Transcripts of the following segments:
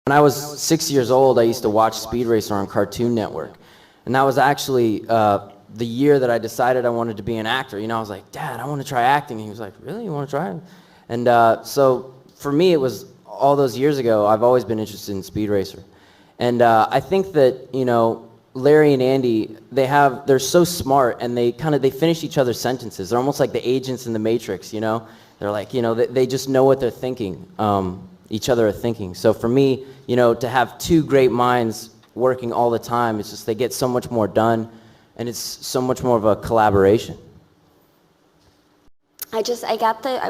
When I was 6 years old, I used to watch Speed Racer on Cartoon Network. And that was actually the year that I decided I wanted to be an actor. You know, I was like, Dad, I want to try acting. And he was like, really? You want to try it? And so for me, it was all those years ago, I've always been interested in Speed Racer. And I think that, you know, Larry and Andy, they're so smart, and they finish each other's sentences. They're almost like the agents in the Matrix, you know? They're like, you know, they just know what they're thinking, each other are thinking. So for me, you know, to have two great minds working all the time, it's just they get so much more done, and it's so much more of a collaboration. I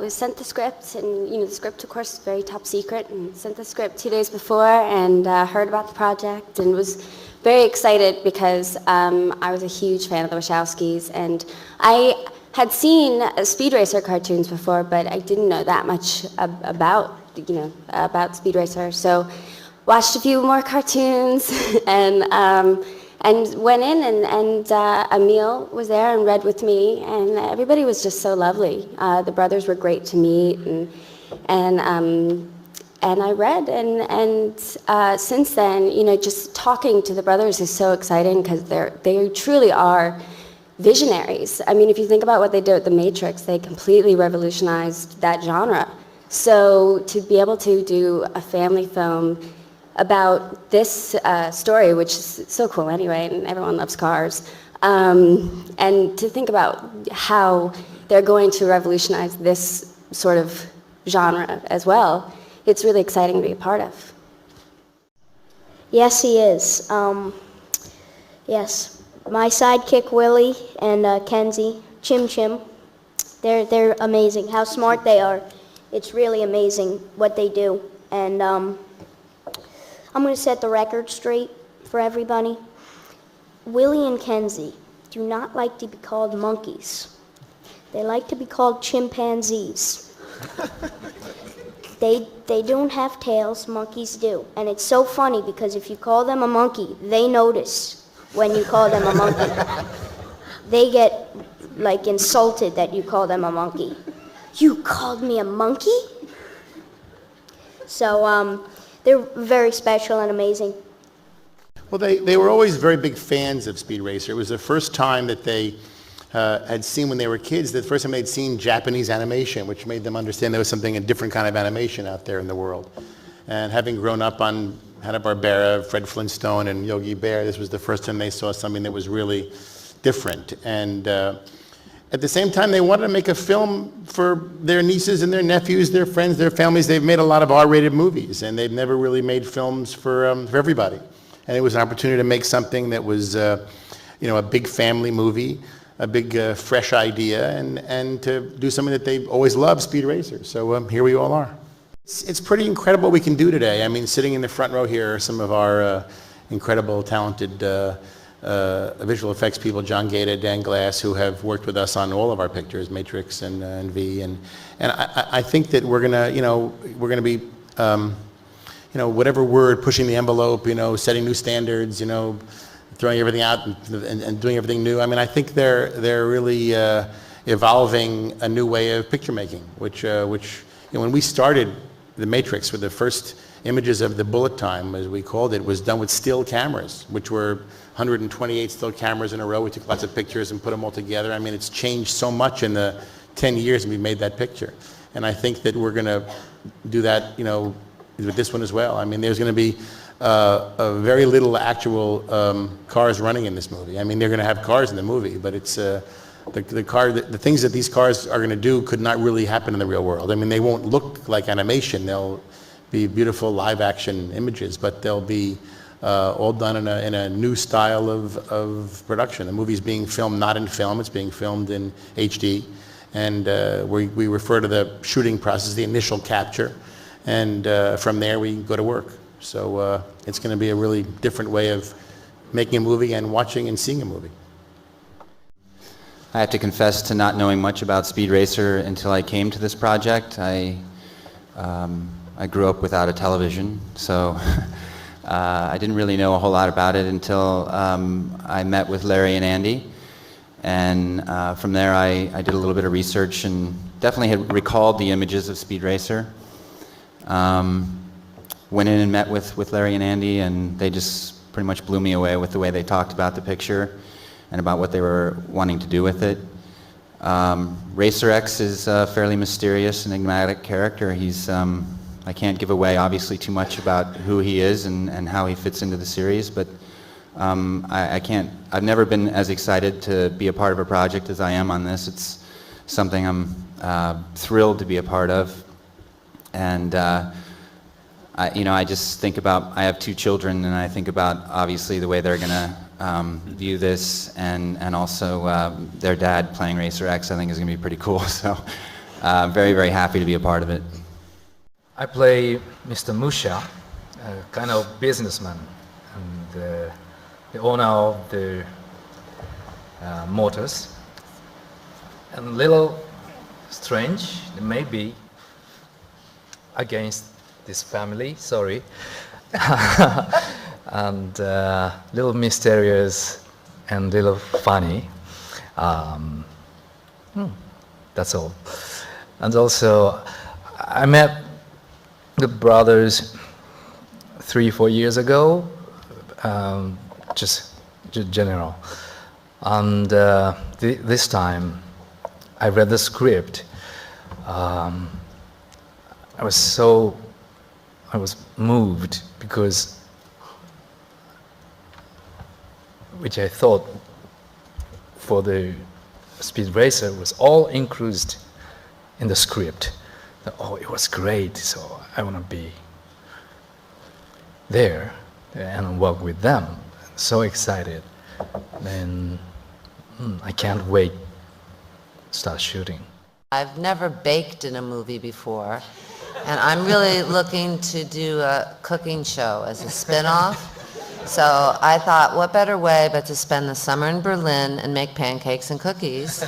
was sent the script, and you know, the script, of course, is very top secret, and sent the script 2 days before, and heard about the project, and was very excited because I was a huge fan of the Wachowskis, and I had seen Speed Racer cartoons before, but I didn't know that much about Speed Racer. So watched a few more cartoons, and went in, and Emil was there and read with me, and everybody was just so lovely. The brothers were great to meet, and I read, and since then, you know, just talking to the brothers is so exciting because they truly are visionaries. I mean, if you think about what they did with The Matrix, they completely revolutionized that genre. So to be able to do a family film about this story, which is so cool anyway, and everyone loves cars, and to think about how they're going to revolutionize this sort of genre as well, it's really exciting to be a part of. Yes, he is. Yes, my sidekick Willie and Kenzie, Chim Chim, they're amazing. How smart they are. It's really amazing what they do. And I'm going to set the record straight for everybody. Willie and Kenzie do not like to be called monkeys. They like to be called chimpanzees. They don't have tails, monkeys do. And it's so funny because if you call them a monkey, they notice when you call them a monkey. They get like insulted that you call them a monkey. You called me a monkey? So they're very special and amazing. Well, they were always very big fans of Speed Racer. It was the first time that they had seen when they were kids, the first time they'd seen Japanese animation, which made them understand there was something, a different kind of animation out there in the world. And having grown up on Hanna-Barbera, Fred Flintstone, and Yogi Bear, this was the first time they saw something that was really different. And at the same time, they wanted to make a film for their nieces and their nephews, their friends, their families. They've made a lot of R-rated movies, and they've never really made films for everybody. And it was an opportunity to make something that was, you know, a big family movie, a big fresh idea, and to do something that they've always loved, Speed Racer. So here we all are. It's pretty incredible what we can do today. I mean, sitting in the front row here are some of our incredible, talented visual effects people, John Gaeta, Dan Glass, who have worked with us on all of our pictures, Matrix and V, and I think that we're gonna be, you know, whatever word, pushing the envelope, you know, setting new standards, you know, throwing everything out and doing everything new. I mean, I think they're really evolving a new way of picture making, which you know, when we started The Matrix with the first images of the bullet time, as we called it, was done with still cameras, which were 128 still cameras in a row. We took lots of pictures and put them all together. I mean, it's changed so much in the 10 years we made that picture. And I think that we're going to do that, you know, with this one as well. I mean, there's going to be a very little actual cars running in this movie. I mean, they're going to have cars in the movie, but it's the things that these cars are going to do could not really happen in the real world. I mean, they won't look like animation. They'll be beautiful live action images, but they'll be all done in a new style of production. The movie's being filmed not in film, it's being filmed in HD. And we refer to the shooting process, the initial capture. And from there we go to work. So it's going to be a really different way of making a movie and watching and seeing a movie. I have to confess to not knowing much about Speed Racer until I came to this project. I grew up without a television, so I didn't really know a whole lot about it until I met with Larry and Andy. And from there I did a little bit of research and definitely had recalled the images of Speed Racer. went in and met with Larry and Andy, and they just pretty much blew me away with the way they talked about the picture and about what they were wanting to do with it. Racer X is a fairly mysterious, enigmatic character. He's, I can't give away obviously too much about who he is and how he fits into the series, but I've never been as excited to be a part of a project as I am on this. It's something I'm thrilled to be a part of. And I just think about, I have 2 children, and I think about obviously the way they're gonna view this, and also their dad playing Racer X I think is gonna be pretty cool. So very, very happy to be a part of it. I play Mr. Musha, a kind of businessman, and the owner of the motors. And a little strange, it may be, against this family, sorry. And little mysterious and little funny. That's all. And also, I met the brothers 3-4 years ago, just general. And this time, I read the script. I was moved because, which I thought for the Speed Racer was all included in the script. Oh, it was great, so I want to be there and work with them. So excited. And I can't wait to start shooting. I've never baked in a movie before, and I'm really looking to do a cooking show as a spin-off. So I thought, what better way but to spend the summer in Berlin and make pancakes and cookies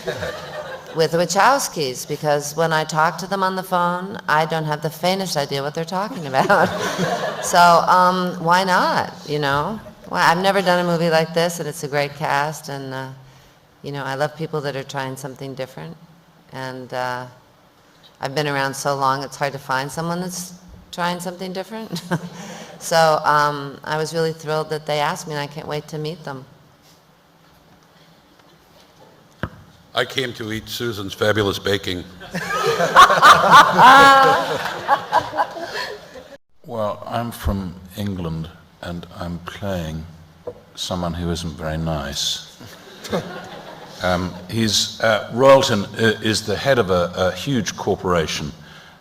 with the Wachowskis, because when I talk to them on the phone, I don't have the faintest idea what they're talking about. So why not, you know? Well, I've never done a movie like this, and it's a great cast, and I love people that are trying something different. And I've been around so long, it's hard to find someone that's trying something different. So I was really thrilled that they asked me, and I can't wait to meet them. I came to eat Susan's fabulous baking. Well, I'm from England, and I'm playing someone who isn't very nice. Royalton is the head of a huge corporation,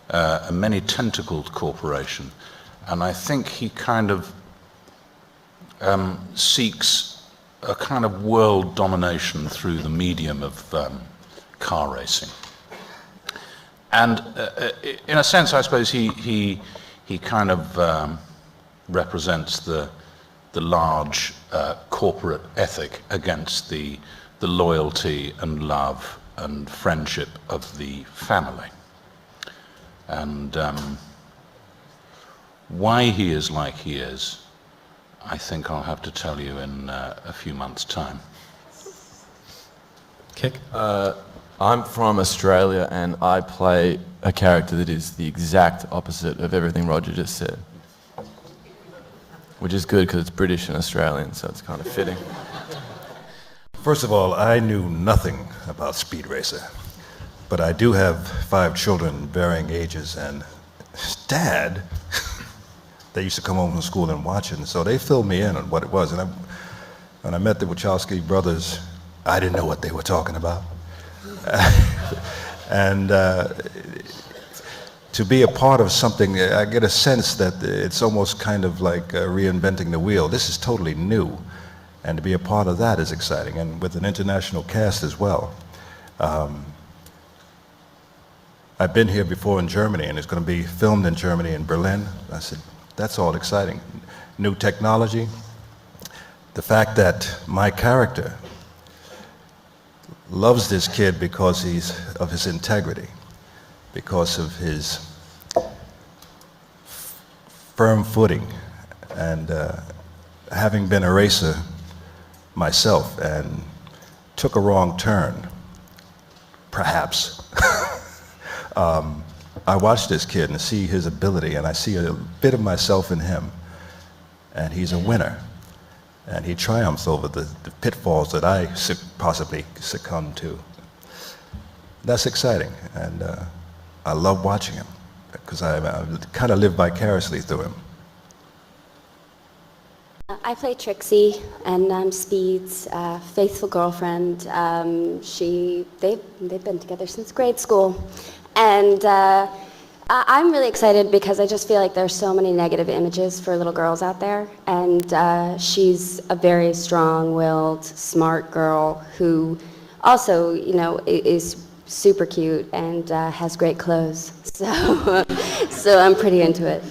a many-tentacled corporation, and I think he kind of seeks a kind of world domination through the medium of car racing. And in a sense, I suppose he kind of represents the large corporate ethic against the loyalty and love and friendship of the family. And why he is like he is, I think I'll have to tell you in a few months' time. Kick? I'm from Australia, and I play a character that is the exact opposite of everything Roger just said. Which is good because it's British and Australian, so it's kind of fitting. First of all, I knew nothing about Speed Racer, but I do have 5 children, varying ages, and Dad, they used to come home from school and watch it, and so they filled me in on what it was. And when I met the Wachowski brothers, I didn't know what they were talking about. And to be a part of something, I get a sense that it's almost kind of like reinventing the wheel. This is totally new, and to be a part of that is exciting, and with an international cast as well. I've been here before in Germany, and it's going to be filmed in Germany, in Berlin. I said, that's all exciting. New technology. The fact that my character loves this kid because of his integrity, because of his firm footing, and having been a racer myself and took a wrong turn, perhaps. I watch this kid and see his ability, and I see a bit of myself in him. And he's a winner. And he triumphs over the pitfalls that I possibly succumbed to. That's exciting, and I love watching him, because I kind of live vicariously through him. I play Trixie, and I'm Speed's faithful girlfriend. They've been together since grade school, and I'm really excited because I just feel like there's so many negative images for little girls out there, and she's a very strong-willed, smart girl who also, you know, is super cute and has great clothes. So I'm pretty into it.